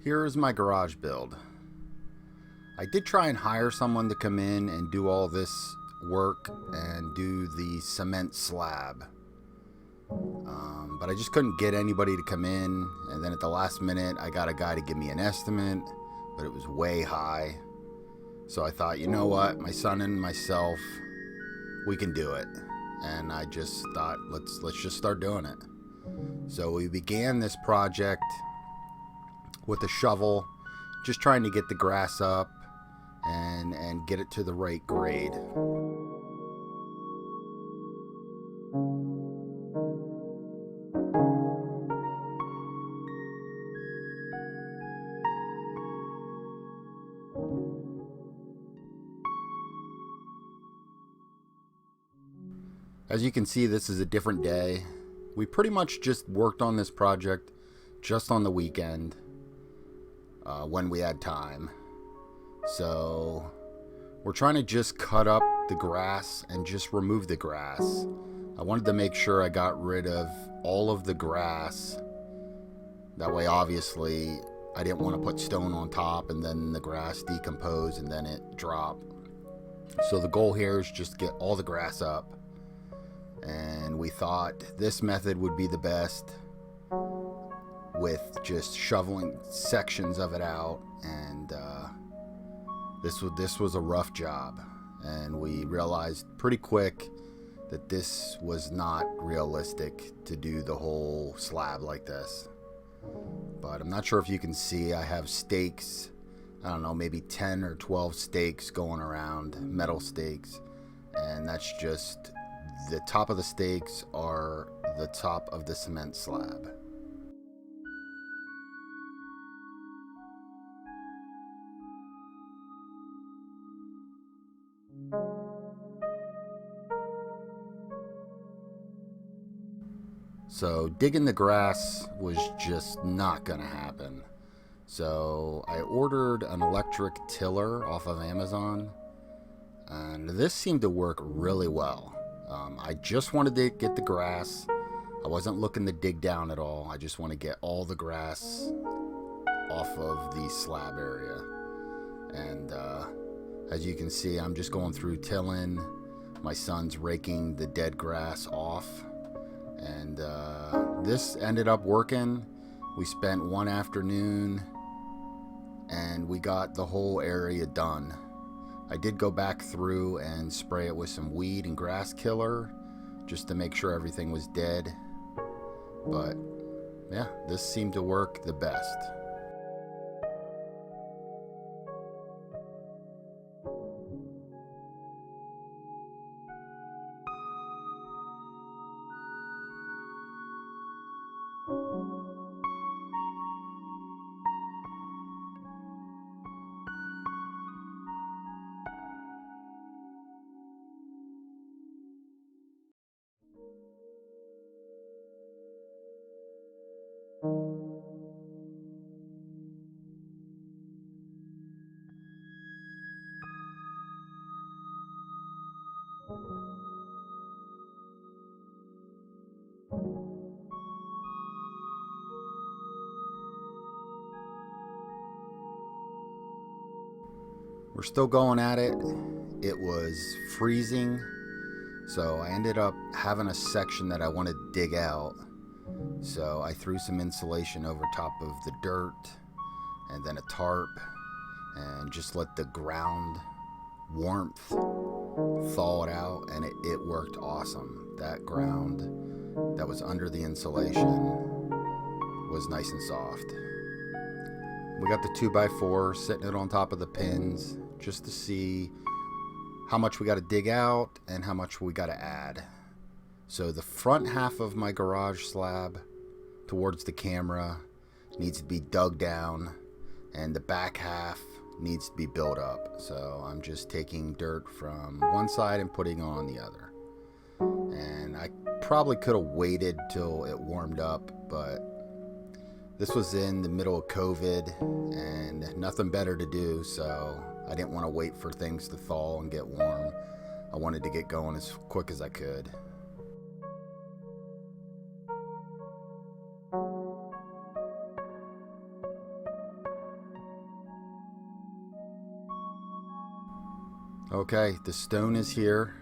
Here's my garage build. I did try and hire someone to come in and do all this work and do the cement slab. But I just couldn't get anybody to come in, and then at the last minute I got a guy to give me an estimate, but it was way high. So I thought, you know what, my son and myself, we can do it. And I just thought, let's just start doing it. So we began this project with a shovel, just trying to get the grass up and get it to the right grade. As you can see, this is a different day. We pretty much just worked on this project just on the weekend when we had time. So we're trying to just cut up the grass and just remove the grass. I wanted to make sure I got rid of all of the grass. That way, obviously, I didn't want to put stone on top and then the grass decompose and then it drop. So the goal here is just get all the grass up. And we thought this method would be the best, with just shoveling sections of it out. And this was a rough job, and we realized pretty quick that this was not realistic to do the whole slab like this. But I'm not sure if you can see, I have stakes, I don't know, maybe 10 or 12 stakes going around, metal stakes, and that's just the top of the stakes are the top of the cement slab. So digging the grass was just not gonna happen. So I ordered an electric tiller off of Amazon, and this seemed to work really well. I just wanted to get the grass. I wasn't looking to dig down at all. I just want to get all the grass off of the slab area. And as you can see, I'm just going through tilling. My son's raking the dead grass off. And this ended up working. We spent one afternoon and we got the whole area done. I did go back through and spray it with some weed and grass killer just to make sure everything was dead. But yeah, this seemed to work the best. We're still going at it. It was freezing, so I ended up having a section that I wanted to dig out. So I threw some insulation over top of the dirt and then a tarp and just let the ground warmth thaw it out, and it worked awesome. That ground that was under the insulation was nice and soft. We got the 2x4, sitting it on top of the pins just to see how much we got to dig out and how much we got to add. So the front half of my garage slab towards the camera needs to be dug down, and the back half needs to be built up. So I'm just taking dirt from one side and putting on the other. And I probably could have waited till it warmed up, but this was in the middle of COVID and nothing better to do, so I didn't want to wait for things to thaw and get warm. I wanted to get going as quick as I could. Okay, the stone is here.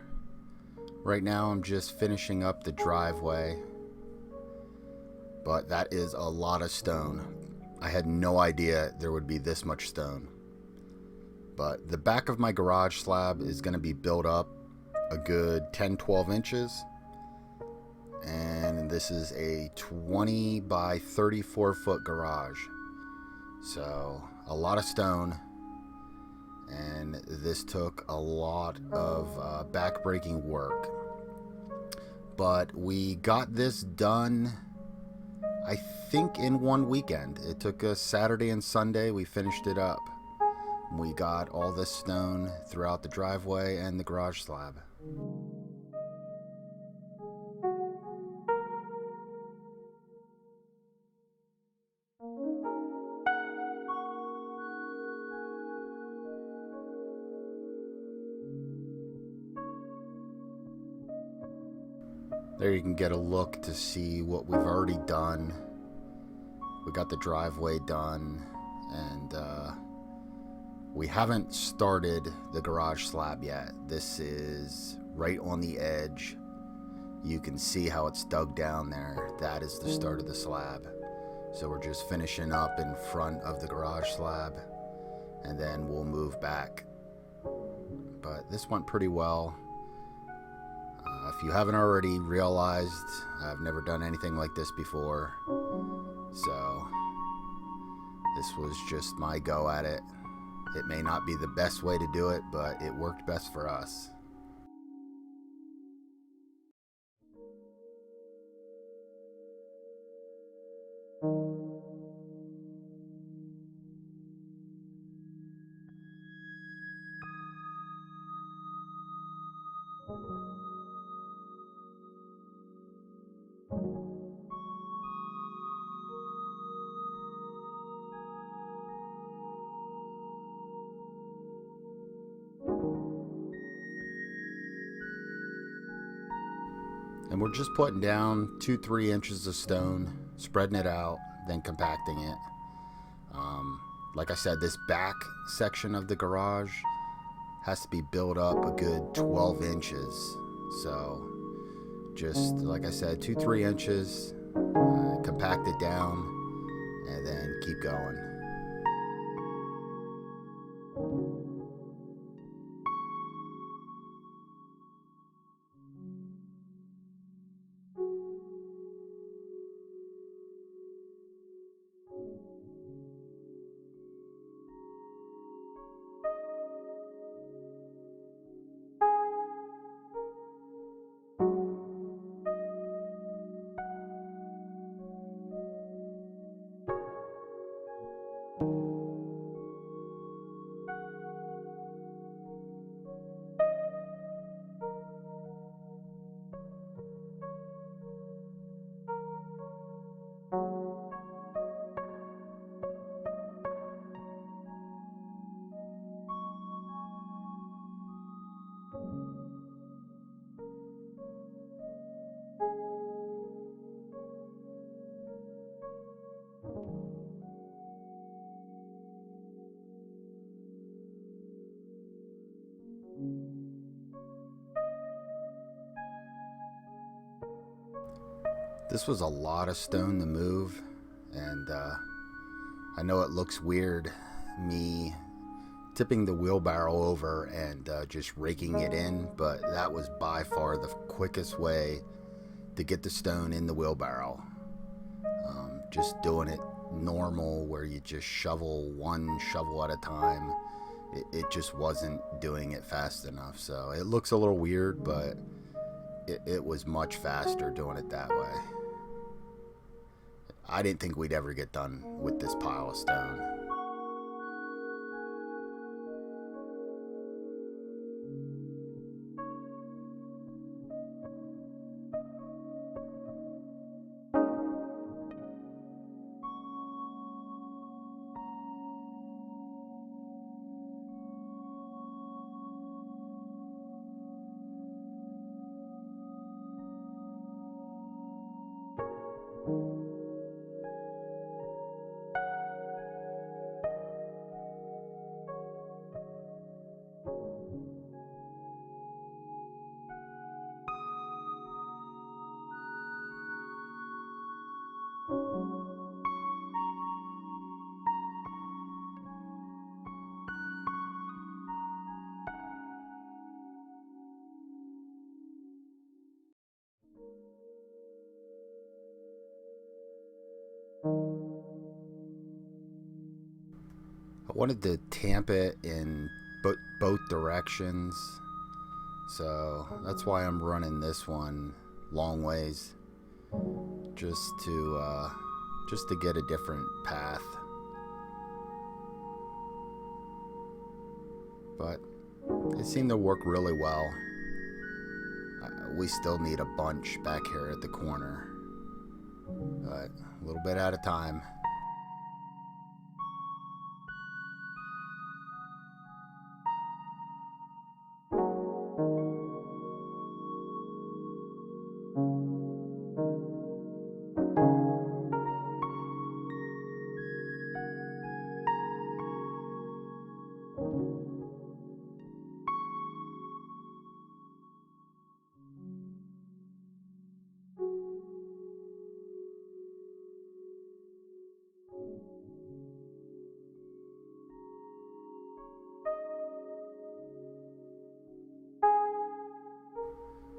Right now I'm just finishing up the driveway, but that is a lot of stone. I had no idea there would be this much stone. But the back of my garage slab is going to be built up a good 10-12 inches. And this is a 20 by 34 foot garage. So a lot of stone. And this took a lot of back-breaking work. But we got this done, I think, in one weekend. It took us Saturday and Sunday. We finished it up. We got all this stone throughout the driveway and the garage slab. There you can get a look to see what we've already done. We got the driveway done, and we haven't started the garage slab yet. This is right on the edge. You can see how it's dug down there. That is the start of the slab. So we're just finishing up in front of the garage slab, and then we'll move back. But this went pretty well. If you haven't already realized, I've never done anything like this before. So this was just my go at it. It may not be the best way to do it, but it worked best for us. And we're just putting down 2-3 inches of stone, spreading it out, then compacting it. Like I said, this back section of the garage has to be built up a good 12 inches. So just like I said, 2-3 inches, compact it down, and then keep going. This was a lot of stone to move, and I know it looks weird, me tipping the wheelbarrow over and just raking it in, but that was by far the quickest way to get the stone in the wheelbarrow. Just doing it normal, where you just shovel one shovel at a time, it just wasn't doing it fast enough. So it looks a little weird, but it was much faster doing it that way. I didn't think we'd ever get done with this pile of stone. I wanted to tamp it in both directions, so that's why I'm running this one long ways, just to get a different path. But it seemed to work really well. We still need a bunch back here at the corner, but a little bit at a time.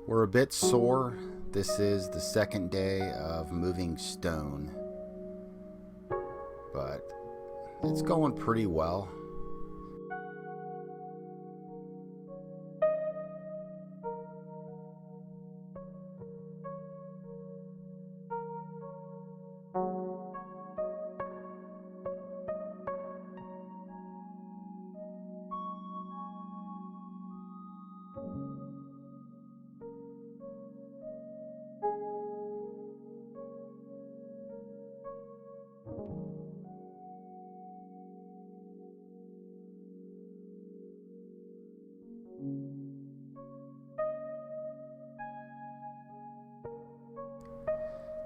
We're a bit sore. This is the second day of moving stone, but it's going pretty well.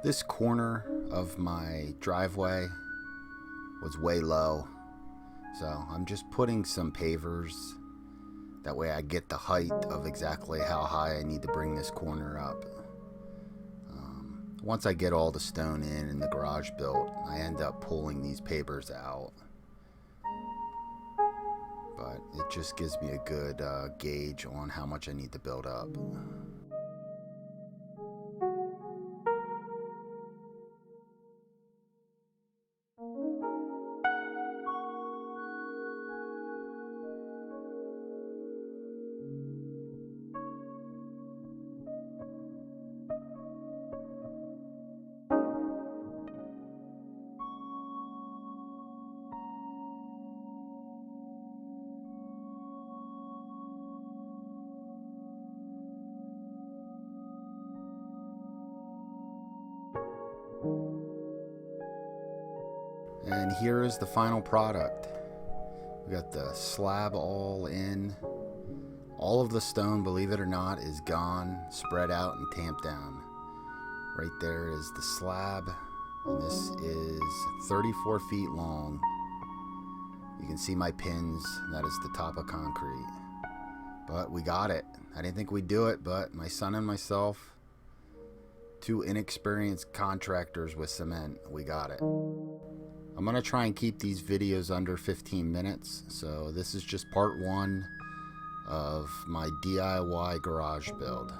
This corner of my driveway was way low, so I'm just putting some pavers. That way I get the height of exactly how high I need to bring this corner up. Once I get all the stone in and the garage built, I end up pulling these pavers out. But it just gives me a good gauge on how much I need to build up. And here is the final product. We got the slab all in. All of the stone, believe it or not, is gone, spread out and tamped down. Right there is the slab, and this is 34 feet long. You can see my pins. That is the top of concrete. But we got it. I didn't think we'd do it, but my son and myself, two inexperienced contractors with cement, we got it. I'm going to try and keep these videos under 15 minutes, so this is just part one of my DIY garage build.